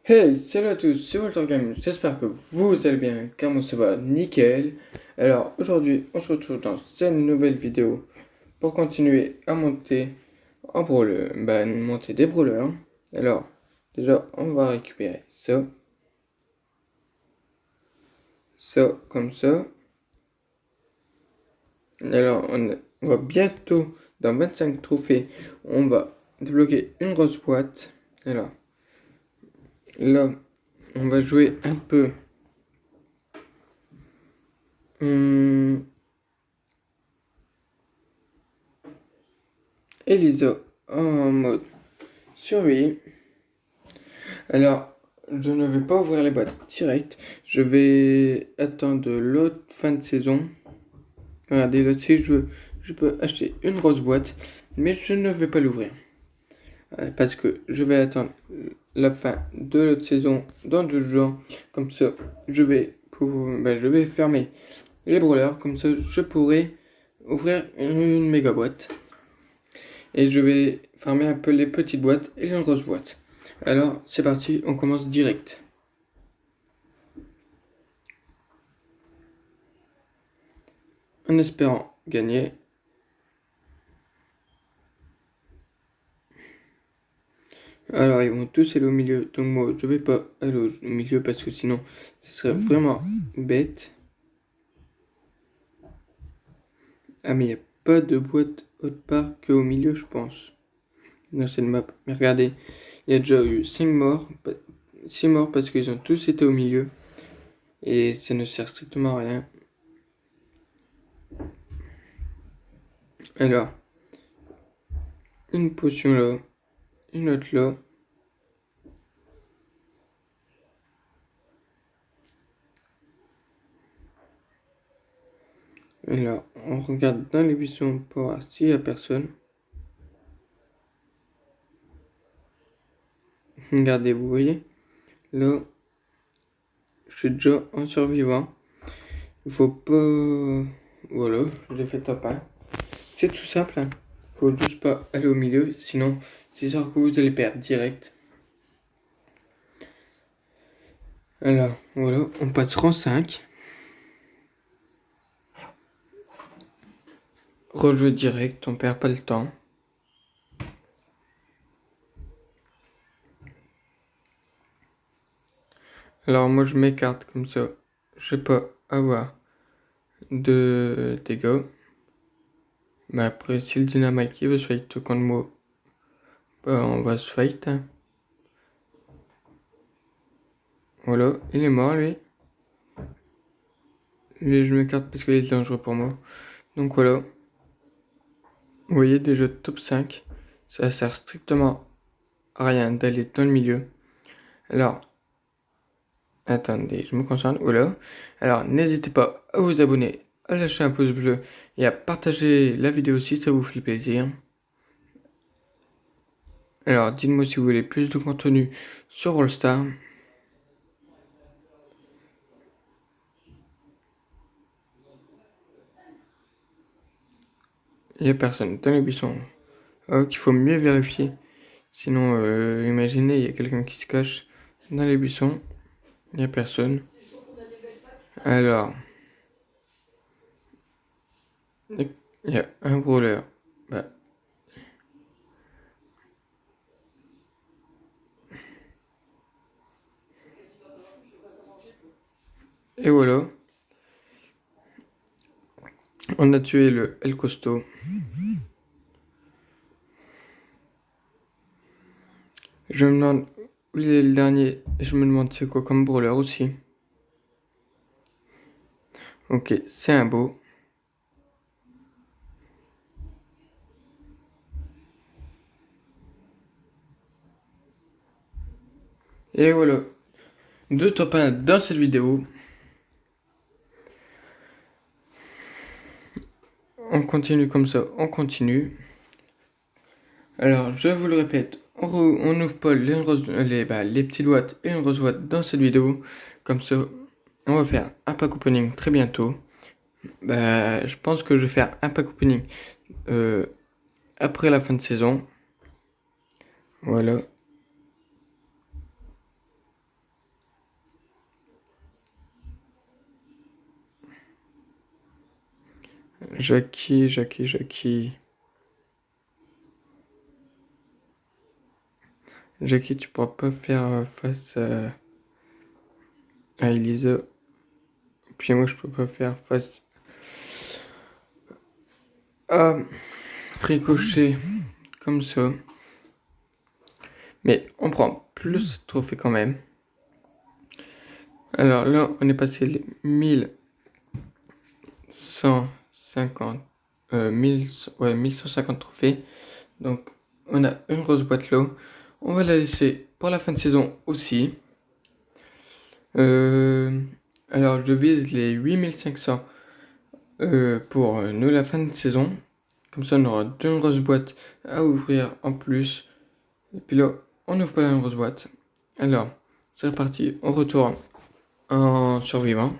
Hey, salut à tous, c'est Walter Game, j'espère que vous allez bien, car moi ça va nickel. Alors aujourd'hui, on se retrouve dans cette nouvelle vidéo pour continuer à monter en brawler, monter des brawlers. Alors, déjà, on va récupérer ça, ça, comme ça. Alors, on va bientôt, dans 25 trophées, on va débloquer une grosse boîte. Alors, là, on va jouer un peu. Elisa en mode survie. Alors, je ne vais pas ouvrir les boîtes direct. Je vais attendre l'autre fin de saison. Regardez, là, si je peux acheter une grosse boîte, mais je ne vais pas l'ouvrir. Parce que je vais attendre la fin de l'autre saison dans 12 jours. Comme ça, je vais fermer les brawlers. Comme ça, je pourrai ouvrir une méga boîte. Et je vais farmer un peu les petites boîtes et les grosses boîtes. Alors, c'est parti, on commence direct. En espérant gagner. Alors, ils vont tous aller au milieu. Donc, moi, je vais pas aller au milieu parce que sinon, ce serait vraiment bête. Ah, mais il n'y a pas de boîte autre part qu'au milieu, je pense. Dans cette map. Mais regardez, il y a déjà eu 5 morts. 6 morts parce qu'ils ont tous été au milieu. Et ça ne sert strictement à rien. Alors, une potion là, une autre là. Alors, on regarde dans les buissons pour voir s'il n'y a personne. Regardez, vous voyez, là, je suis déjà en survivant. Il faut pas... Voilà, je l'ai fait top 1. C'est tout simple, hein. Faut juste pas aller au milieu, sinon c'est sûr que vous allez perdre direct. Alors, voilà, on passe rang 5. Rejouer direct, on perd pas le temps. Alors moi je m'écarte comme ça, je vais pas avoir de dégâts. Mais après si le dynamite il veut se fight contre moi, on va se fight, hein. Voilà, il est mort lui. Lui je m'écarte parce qu'il est dangereux pour moi. Donc voilà. Vous voyez déjà top 5. Ça sert strictement à rien d'aller dans le milieu. Alors, attendez, je me concentre. Voilà. Alors, n'hésitez pas à vous abonner, à lâcher un pouce bleu et à partager la vidéo si ça vous fait plaisir. Alors, dites-moi si vous voulez plus de contenu sur All Star. Il n'y a personne dans les buissons. Oh, qu'il faut mieux vérifier. Sinon, imaginez, il y a quelqu'un qui se cache dans les buissons. Il n'y a personne. Alors, il y a un brawler. Bah. Et voilà. On a tué le El Costaud. Je me demande où il est le dernier. Je me demande c'est quoi comme brawler aussi. Ok, c'est un beau. Et voilà. 2 top 1 dans cette vidéo. On continue comme ça, on continue. Alors, je vous le répète, on n'ouvre pas les petites boîtes et une grosse boîte dans cette vidéo. Comme ça, on va faire un pack opening très bientôt. Je pense que je vais faire un pack opening après la fin de saison. Voilà. Jackie, Jackie, Jackie. Jackie, tu pourras pas faire face à Elisa. Puis moi, je peux pas faire face à Ricochet comme ça. Mais on prend plus de trophées quand même. Alors là, on est passé les 1150, 1150 trophées. Donc, on a une grosse boîte là. On va la laisser pour la fin de saison aussi. Alors, je vise les 8500 pour nous la fin de saison. Comme ça, on aura deux grosses boîtes à ouvrir en plus. Et puis là, on ouvre pas la grosse boîte. Alors, c'est reparti. On retourne en survivant.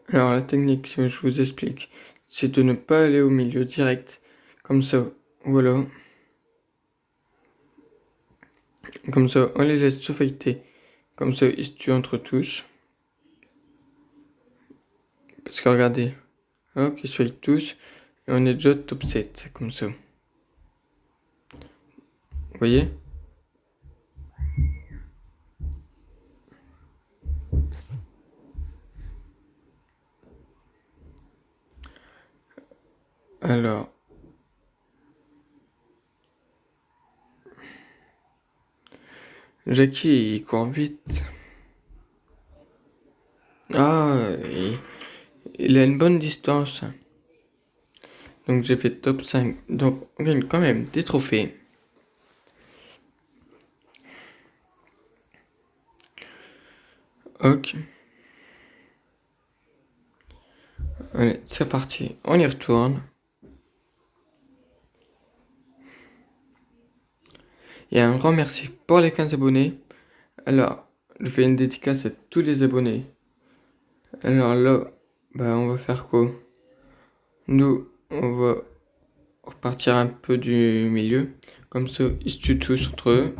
Alors, la technique, si je vous explique, c'est de ne pas aller au milieu direct. Comme ça, voilà. Comme ça, on les laisse se fighter. Comme ça, ils se tuent entre tous. Parce que regardez, hop, ils se fightent tous. Et on est déjà top 7, comme ça. Vous voyez? Alors, Jackie, il court vite. Ah, il a une bonne distance. Donc j'ai fait top 5. Donc on gagne quand même des trophées. Ok. Allez, c'est parti. On y retourne. Et un grand merci pour les 15 abonnés. Alors, je fais une dédicace à tous les abonnés. Alors là, bah on va faire quoi? Nous, on va repartir un peu du milieu. Comme ça, ils se tuent tous entre eux.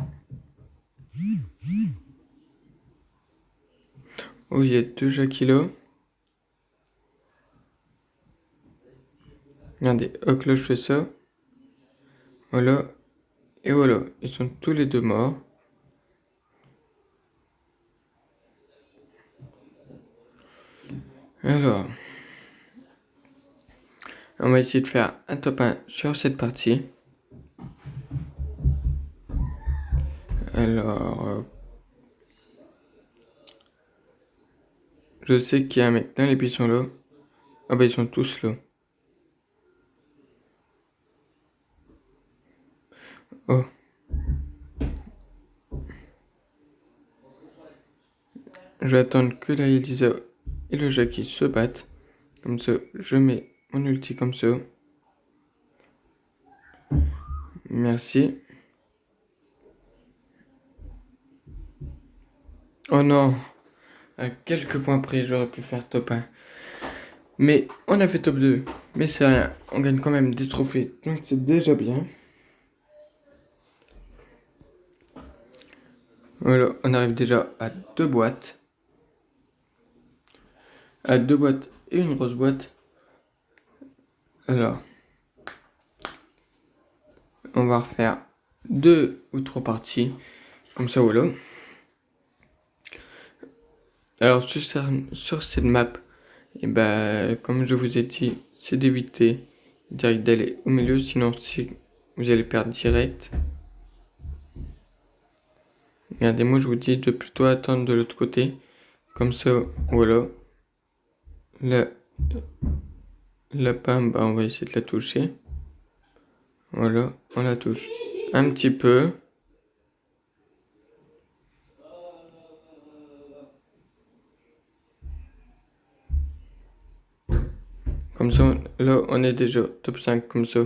Oh, il y a deux Jackie là. Regardez, hop là je fais ça. Voilà. Et voilà, ils sont tous les deux morts. Alors, on va essayer de faire un top 1 sur cette partie. Alors, je sais qu'il y a un mec dans les buissons là. Ah bah ils sont tous là. Oh. Je vais attendre que la Elisa et le Jackie se battent. Comme ça, je mets mon ulti comme ça. Merci. Oh non. À quelques points près, j'aurais pu faire top 1. Mais on a fait top 2. Mais c'est rien. On gagne quand même des trophées. Donc c'est déjà bien. Voilà, on arrive déjà à deux boîtes. À deux boîtes et une grosse boîte. Alors, on va refaire deux ou trois parties. Comme ça, voilà. Alors, sur cette map, et bah, comme je vous ai dit, c'est d'éviter direct d'aller au milieu. Sinon, si vous allez perdre direct. Regardez, moi, je vous dis de plutôt attendre de l'autre côté. Comme ça, voilà. La pomme, bah, on va essayer de la toucher. Voilà, on la touche un petit peu. Comme ça, là, on est déjà top 5. Comme ça,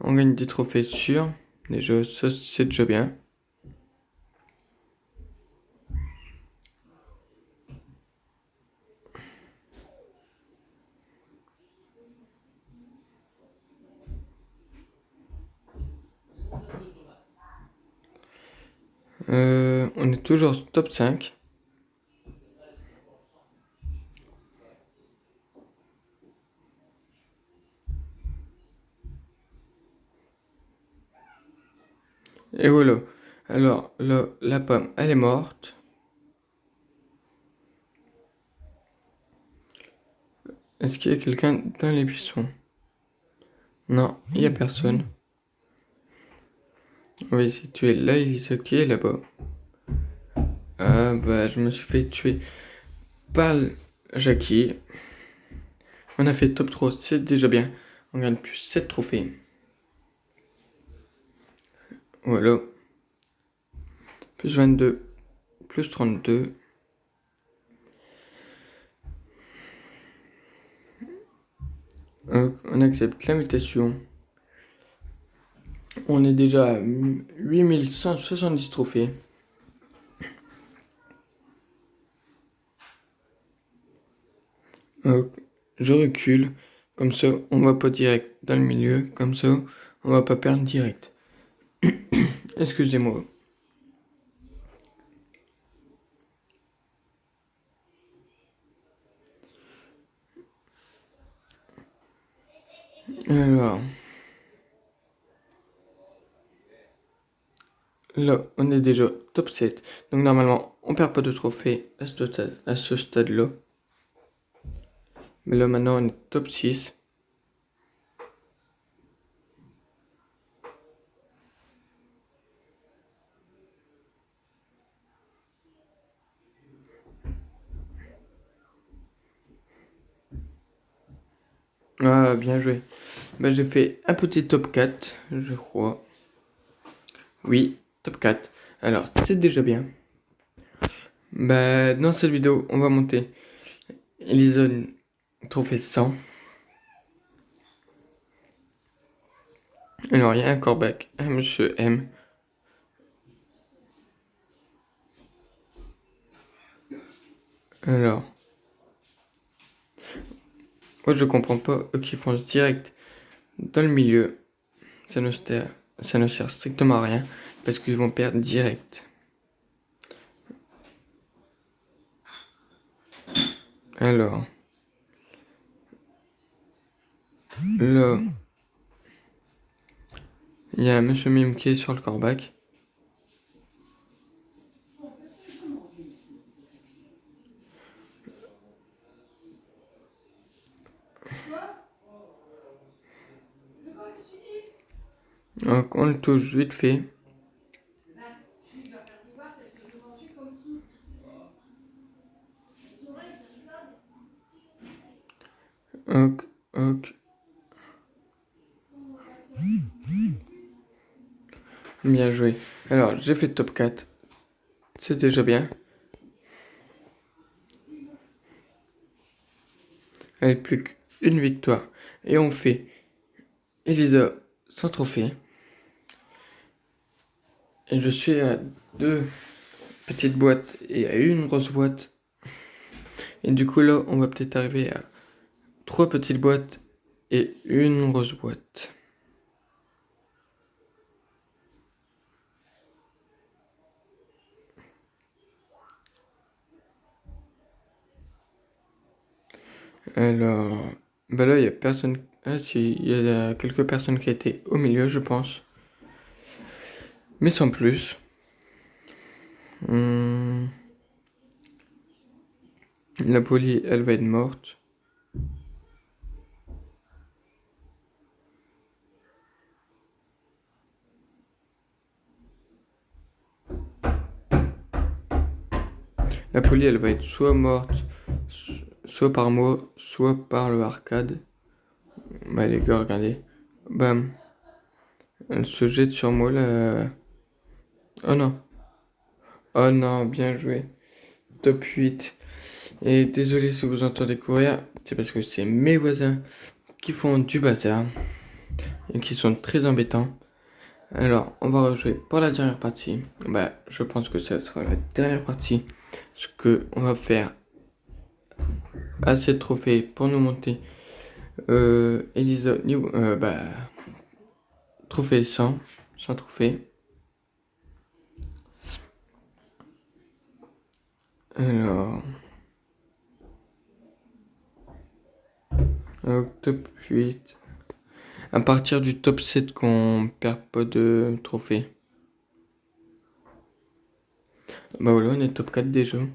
on gagne des trophées sûrs. Déjà, ça, c'est déjà bien. on est toujours top 5. Et voilà. Alors, là, la pomme, elle est morte. Est-ce qu'il y a quelqu'un dans les buissons? Non, il n'y a personne. On va essayer de tuer Elisa qui est là-bas. Ah bah, je me suis fait tuer par Jackie. On a fait top 3, c'est déjà bien. On gagne plus 7 trophées. Voilà. Plus 22, plus 32. On accepte l'invitation. On est déjà à 8170 trophées. Je recule. Comme ça, on va pas direct dans le milieu. Comme ça, on va pas perdre direct. Excusez-moi. Alors. Là, on est déjà top 7. Donc normalement, on perd pas de trophées à ce stade-là. Mais là, maintenant, on est top 6. Ah, bien joué. Bah, j'ai fait un petit top 4, je crois. Oui, top 4. Alors, c'est déjà bien. Bah, dans cette vidéo, on va monter Elisa trophée 100. Alors, il y a un corback, un monsieur M. Alors, moi je comprends pas eux qui foncent direct dans le milieu. Ça ne sert strictement à rien parce qu'ils vont perdre direct. Alors, là, il y a un monsieur Mime qui est sur le corback. Donc on le touche vite fait. Ok, ok. Bien joué. Alors j'ai fait top 4. C'est déjà bien. Avec plus qu'une victoire. Et on fait Elisa sans trophée. Et je suis à 2 petites boîtes et à une grosse boîte. Et du coup là, on va peut-être arriver à 3 petites boîtes et une grosse boîte. Alors, bah là, il y a personne. Ah si, il y a quelques personnes qui étaient au milieu, je pense. Mais sans plus. La Polly, elle va être morte. La Polly, elle va être soit morte, soit par moi, soit par le arcade. Bah les gars, regardez. Bam. Elle se jette sur moi là. Oh non. Oh non, bien joué. Top 8. Et désolé si vous entendez courir, c'est parce que c'est mes voisins qui font du bazar et qui sont très embêtants. Alors, on va rejouer pour la dernière partie. Bah, je pense que ça sera la dernière partie. Ce que on va faire assez de trophées pour nous monter. Elisa, trophée 100 trophées. Alors, top 8. À partir du top 7 qu'on perd pas de trophée. Bah voilà, on est top 4 déjà. Vous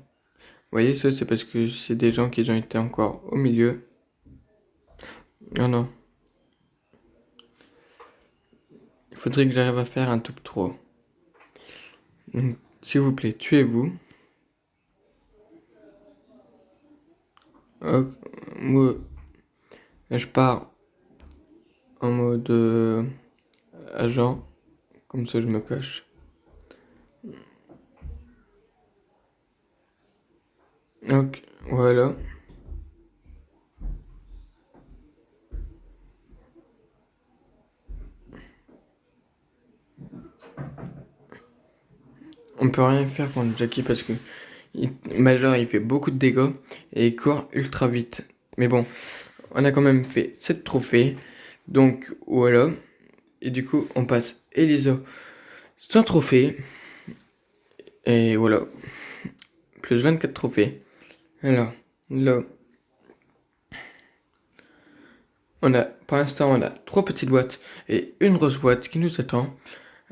voyez, ça c'est parce que c'est des gens qui ont été encore au milieu. Ah non. Il faudrait que j'arrive à faire un top 3. Donc, s'il vous plaît, tuez-vous. Moi, je pars en mode agent. Comme ça, je me cache. Donc, voilà. On peut rien faire contre Jackie parce que Major il fait beaucoup de dégâts et il court ultra vite. Mais bon, on a quand même fait 7 trophées. Donc voilà. Et du coup, on passe Elisa sans trophée. Et voilà. Plus 24 trophées. Alors, là. Pour l'instant, on a 3 petites boîtes et une grosse boîte qui nous attend.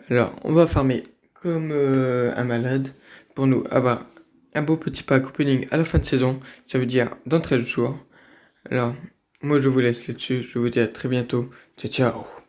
Alors, on va farmer comme un malade pour nous avoir un beau petit pack opening à la fin de saison. Ça veut dire dans 13 jours. Alors, moi je vous laisse là-dessus. Je vous dis à très bientôt. Ciao, ciao.